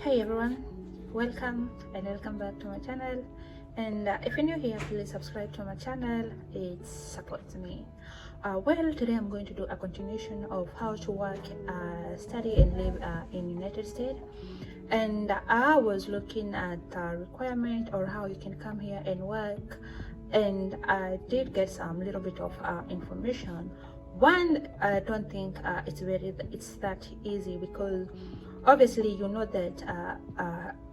Hey everyone, welcome back to my channel. And if you're new here, please subscribe to my channel. It supports me. Well, today I'm going to do a continuation of how to work, study and live in United States. And I was looking at requirement or how you can come here and work, and I did get some little bit of information. One, I don't think it's that easy, because obviously you know that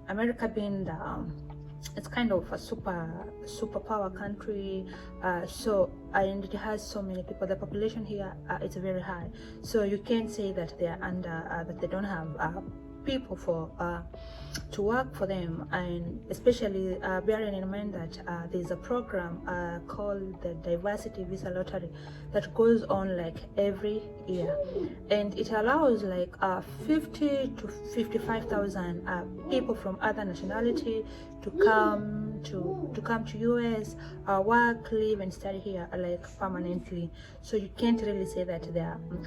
America being it's kind of a superpower country, and it has so many people. The population here it's very high, so you can't say that they are that they don't have people for to work for them. And especially bearing in mind that there's a program called the Diversity Visa Lottery that goes on like every year, and it allows like 50 to 55,000 people from other nationality to come to US, work, live and study here like permanently. So you can't really say that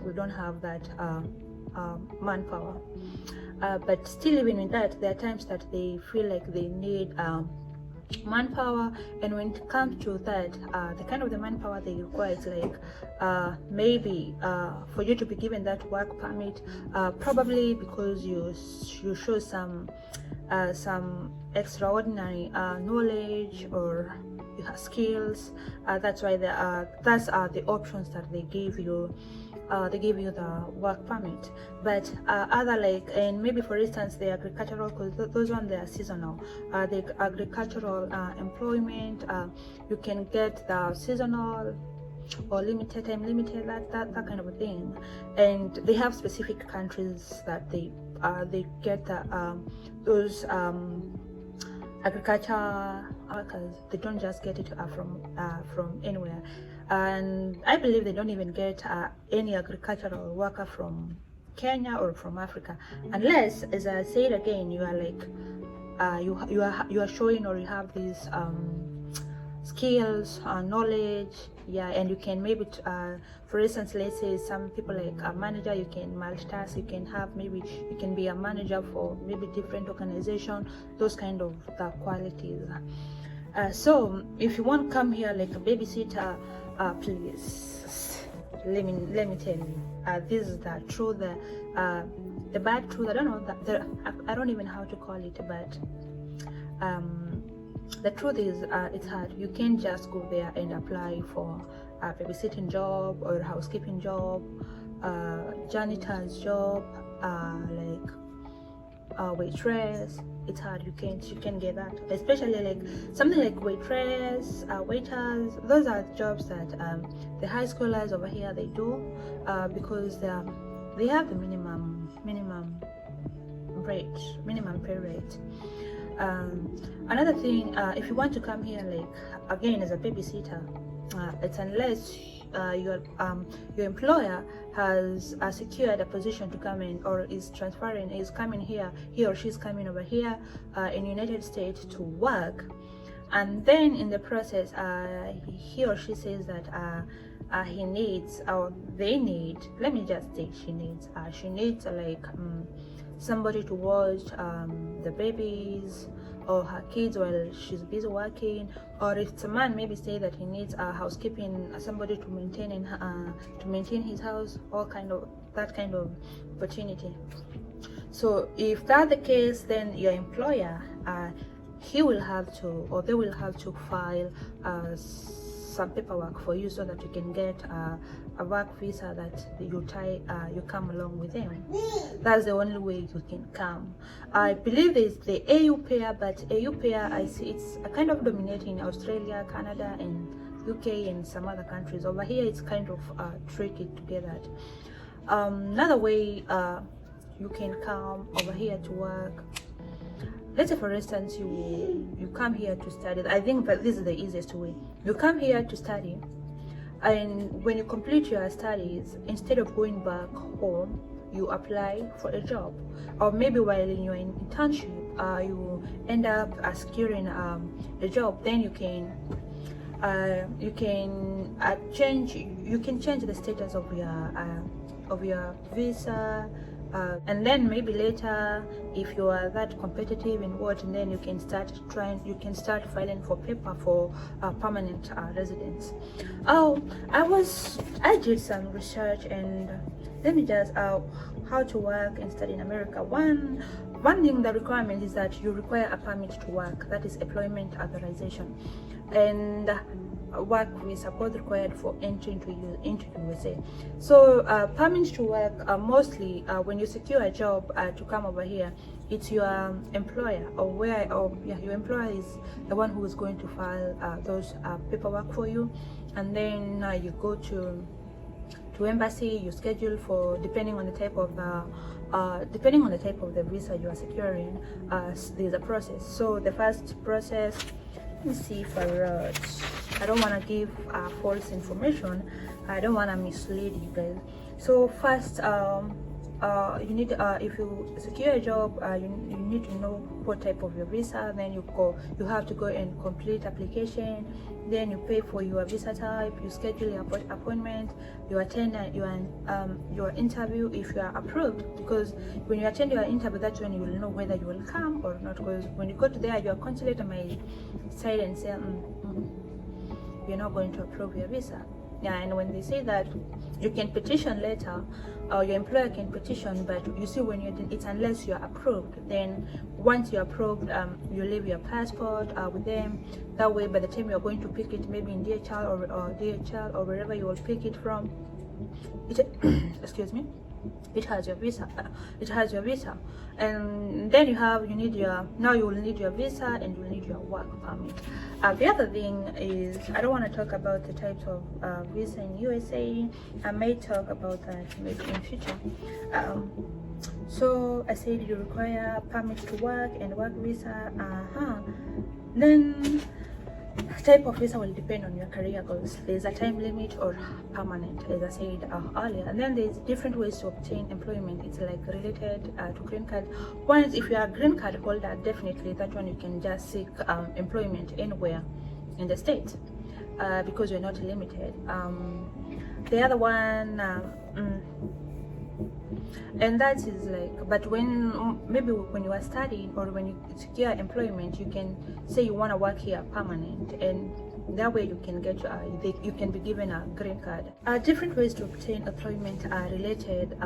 we don't have that manpower. But still, even with that, there are times that they feel like they need manpower, and when it comes to that, the kind of the manpower they require is like maybe for you to be given that work permit, probably because you show some extraordinary knowledge or you have skills. That's why that's the options that they give you. They give you the work permit. But other, like, and maybe for instance the agricultural, because those ones they are seasonal, the agricultural employment, you can get the seasonal or limited time, that kind of a thing. And they have specific countries that they get those agriculture workers. They don't just get it from anywhere. And I believe they don't even get any agricultural worker from Kenya or from Africa, unless, as I said again, you are like you are showing or you have these skills, knowledge, yeah. And you can maybe for instance, let's say some people like a manager, you can multitask, you can have, maybe you can be a manager for maybe different organization, those kind of the qualities. So if you want to come here like a babysitter, please let me tell you, this is the truth, the bad truth. I don't know I don't even know how to call it, but the truth is it's hard. You can't just go there and apply for a babysitting job or a housekeeping job, janitor's job, like waitress. It's hard. You can't get that, especially like something like waitress, waiters. Those are jobs that the high schoolers over here they do, because they have the minimum pay rate. Another thing, if you want to come here like again as a babysitter, it's unless your employer has secured a position to come in, or is coming here, he or she's coming over here in United States to work, and then in the process he or she says that he needs, or they need, let me just say she needs like somebody to watch the babies or her kids while she's busy working. Or if it's a man, maybe say that he needs housekeeping, somebody to maintain his house, that kind of opportunity. So if that's the case, then your employer he will have to, or they will have to file some paperwork for you, so that you can get a work visa that you come along with them. That's the only way you can come. I believe there's the AU pair, but AU pair, I see it's a kind of dominating Australia, Canada and UK and some other countries. Over here it's kind of tricky to get that. Another way you can come over here to work, let's say for instance you come here to study. I think that this is the easiest way. You come here to study, and when you complete your studies, instead of going back home, you apply for a job. Or maybe while in your internship you end up securing a job. Then you can change the status of your visa, and then maybe later, if you are that competitive in work, and then you can start filing for paper for permanent residence. I did some research, and let me just how to work and study in America. One thing, the requirement is that you require a permit to work, that is employment authorization, and work visa, both required for entry into USA. So permits to work, mostly when you secure a job to come over here, it's your employer, your employer is the one who is going to file those paperwork for you, and then you go to embassy, you schedule for, depending on the type of the visa you are securing. There's a process. So the first process, let me see if I wrote. I don't want to give false information. I don't want to mislead you guys. So first, you need, if you secure a job, you need to know what type of your visa. Then you have to go and complete application. Then you pay for your visa type. You schedule your appointment. You attend your interview if you are approved. Because when you attend your interview, that's when you will know whether you will come or not. Because when you go to there, your consulate may decide and say, you're not going to approve your visa. Yeah, and when they say that, you can petition later, or your employer can petition, but you see, when it's unless you're approved. Then once you're approved, you leave your passport with them. That way, by the time you're going to pick it, maybe in DHL or wherever you will pick it from, excuse me, it has your visa. And then you will need your visa, and you'll need your work permit. The other thing is, I don't want to talk about the types of visa in USA. I may talk about that maybe in future. So I said you require permit to work and work visa. Then type of visa will depend on your career goals. There's a time limit or permanent, as I said earlier. And then there's different ways to obtain employment. It's like related to green card. Once, if you are a green card holder, definitely that one you can just seek employment anywhere in the state, because you're not limited. The other one, and that is like, but maybe when you are studying or when you secure employment, you can say you want to work here permanent, and that way you can get you can be given a green card. Different ways to obtain employment are related.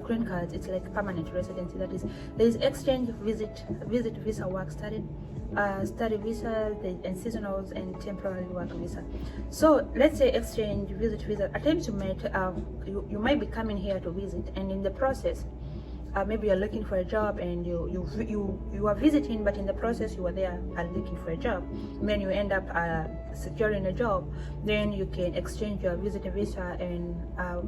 Green cards, it's like permanent residency. That is, there is exchange, visit visa, work study visa, and seasonals, and temporary work visa. So let's say exchange visit visa. At times you might be coming here to visit, and in the process, maybe you're looking for a job, and you are visiting, but in the process you are there looking for a job. And then you end up securing a job. Then you can exchange your visitor visa and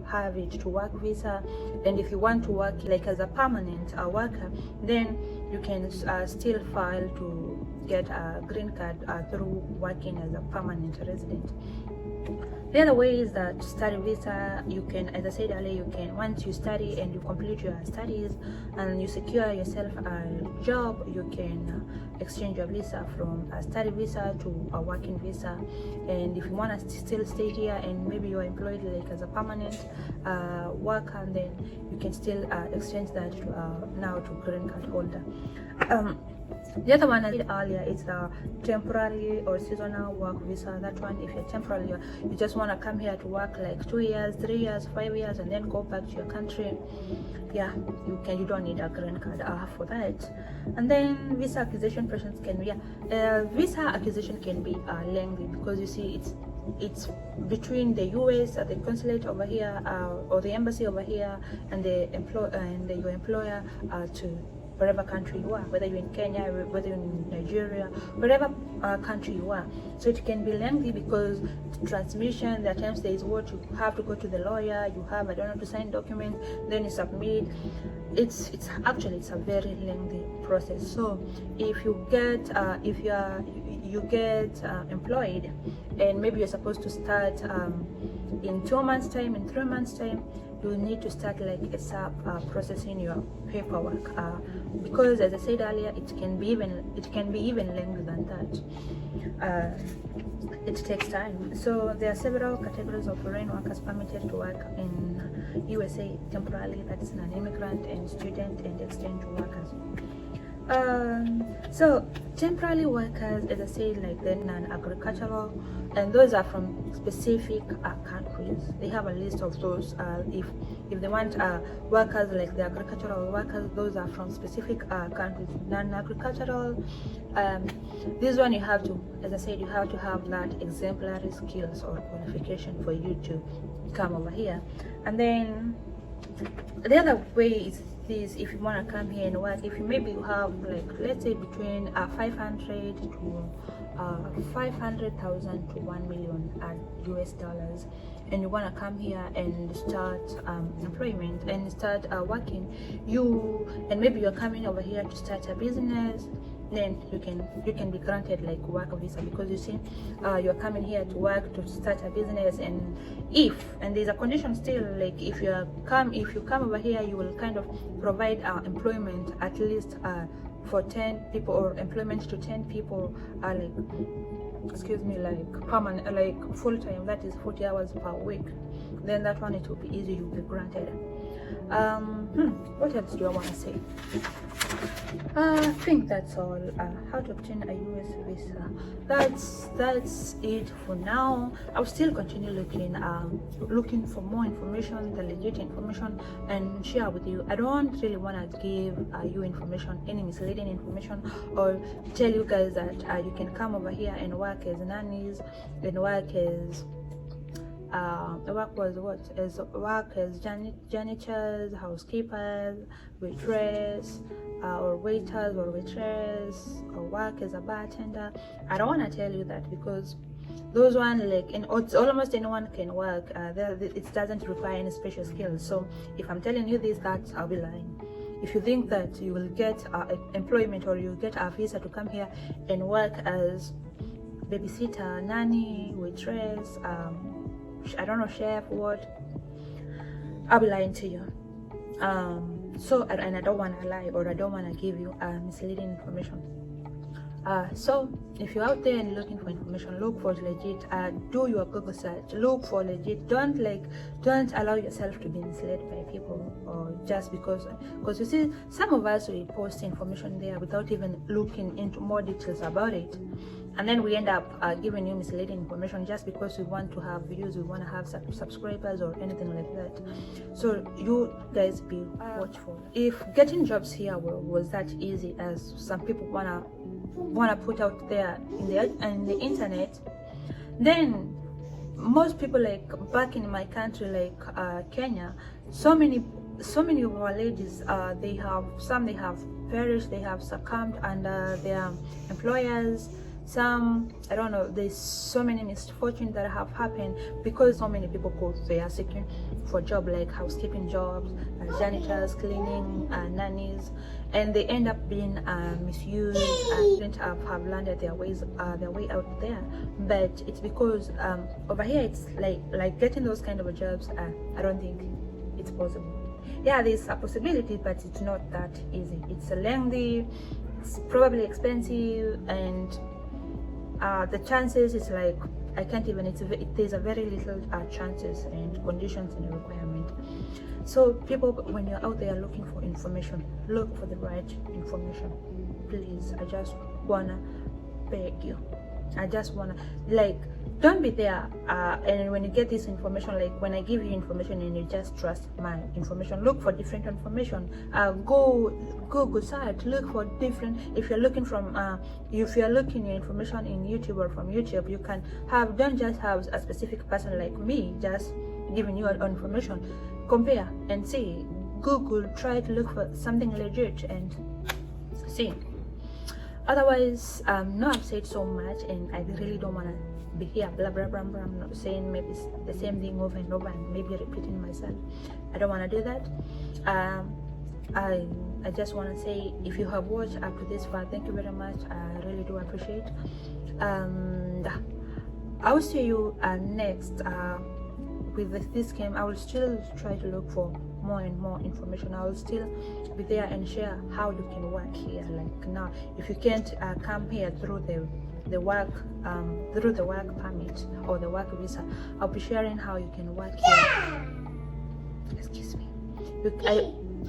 have it to work visa. And if you want to work like as a permanent worker, then you can still file to get a green card through working as a permanent resident. The other way is that study visa. You can, as I said earlier, once you study and you complete your studies and you secure yourself a job, you can exchange your visa from a study visa to a working visa. And if you want to still stay here and maybe you are employed like as a permanent worker, then you can still exchange that now to green card holder. The other one I did earlier is the temporary or seasonal work visa. That one, if you're temporary, you just want to come here to work like 2 years, 3 years, 5 years, and then go back to your country. Yeah, you don't need a green card for that. And then visa acquisition process can be visa acquisition can be lengthy, because you see it's between the US, the consulate over here, or the embassy over here, and your employer to wherever country you are, whether you're in Kenya, whether you're in Nigeria, wherever country you are. So it can be lengthy because transmission, there are times there is what you have to go to the lawyer, you have, I don't know, to sign documents, then you submit. It's a very lengthy process. So if you get employed, and maybe you're supposed to start in 2 months time, in 3 months time, you need to start like ASAP processing your paperwork, because as I said earlier, it can be even longer than that. It takes time. So there are several categories of foreign workers permitted to work in USA temporarily, that's non-immigrant and student and exchange workers. So temporary workers, as I said, like the non-agricultural, and those are from specific countries. They have a list of those. If they want workers like the agricultural workers, those are from specific countries. Non-agricultural, this one you have to, as I said, you have to have that exemplary skills or qualification for you to come over here. And then the other way is this: if you want to come here and work, if you maybe you have, like, let's say between 500 to 500,000 to 1 million US dollars, and you want to come here and start employment and start working, and maybe you're coming over here to start a business, then you can be granted like work visa, because you see you're coming here to work to start a business. And there's a condition still, like if you come over here, you will kind of provide employment at least for 10 people, or employment to 10 people, like permanent, like full time, that is 40 hours per week. Then that one, it will be easy, you'll be granted. What else do I want to say? I think that's all. How to obtain a US visa. That's it for now. I'll still continue looking for more information, the legit information, and share with you. I don't really want to give you information, any misleading information, or tell you guys that you can come over here and work as nannies, and work as janitors, housekeepers, waitress, or waiters or waitress, or work as a bartender. I don't want to tell you that, because those one, like, almost anyone can work. It doesn't require any special skills. So if I'm telling you this, that I'll be lying. If you think that you will get employment, or you get a visa to come here and work as babysitter, nanny, waitress, I don't know, chef, what, I'll be lying to you. And I don't want to lie, or I don't want to give you misleading information. So if you're out there and looking for information, look for legit. Do your Google search, look for legit. Don't allow yourself to be misled by people, or just because you see, some of us, we post information there without even looking into more details about it, and then we end up giving you misleading information just because we want to have views, we want to have subscribers or anything like that. So you guys be watchful. If getting jobs here was that easy as some people wanna put out there in the internet, then most people, like back in my country, like Kenya, so many of our ladies, they have perished, they have succumbed under their employers. Some, I don't know, there's so many misfortunes that have happened because so many people they are seeking for job, like housekeeping jobs, janitors, cleaning, nannies, and they end up being misused and don't have landed their way out there. But it's because over here it's like getting those kind of jobs, I don't think it's possible. Yeah, there's a possibility, but it's not that easy. It's lengthy, it's probably expensive, and the chances is like, I can't even, there's a very little chances and conditions and requirement. So people, when you're out there looking for information, look for the right information, please. I just wanna beg you, I just wanna, like, don't be there and when you get this information, like when I give you information and you just trust my information, look for different information. Go Google search, look for different. If you're looking if you're looking your information in YouTube or from YouTube, you can don't just have a specific person like me just giving you information. Compare and see. Google, try to look for something legit and see. Otherwise, no, I've said so much and I really don't want to be here blah blah blah blah. I'm not saying maybe the same thing over and over and maybe repeating myself. I don't want to do that. I just want to say, if you have watched up to this far, thank you very much. I really do appreciate. I will see you next with this game. I will still try to look for more and more information. I will still be there and share how you can work here. Like now, if you can't come here through the work permit or the work visa, I'll be sharing how you can work here. excuse me,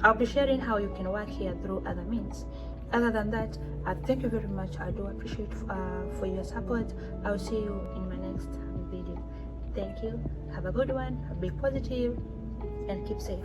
I'll be sharing how you can work here through other means. Other than that, thank you very much. I do appreciate for your support. I'll see you in my next video. Thank you. Have a good one. Be positive and keep safe.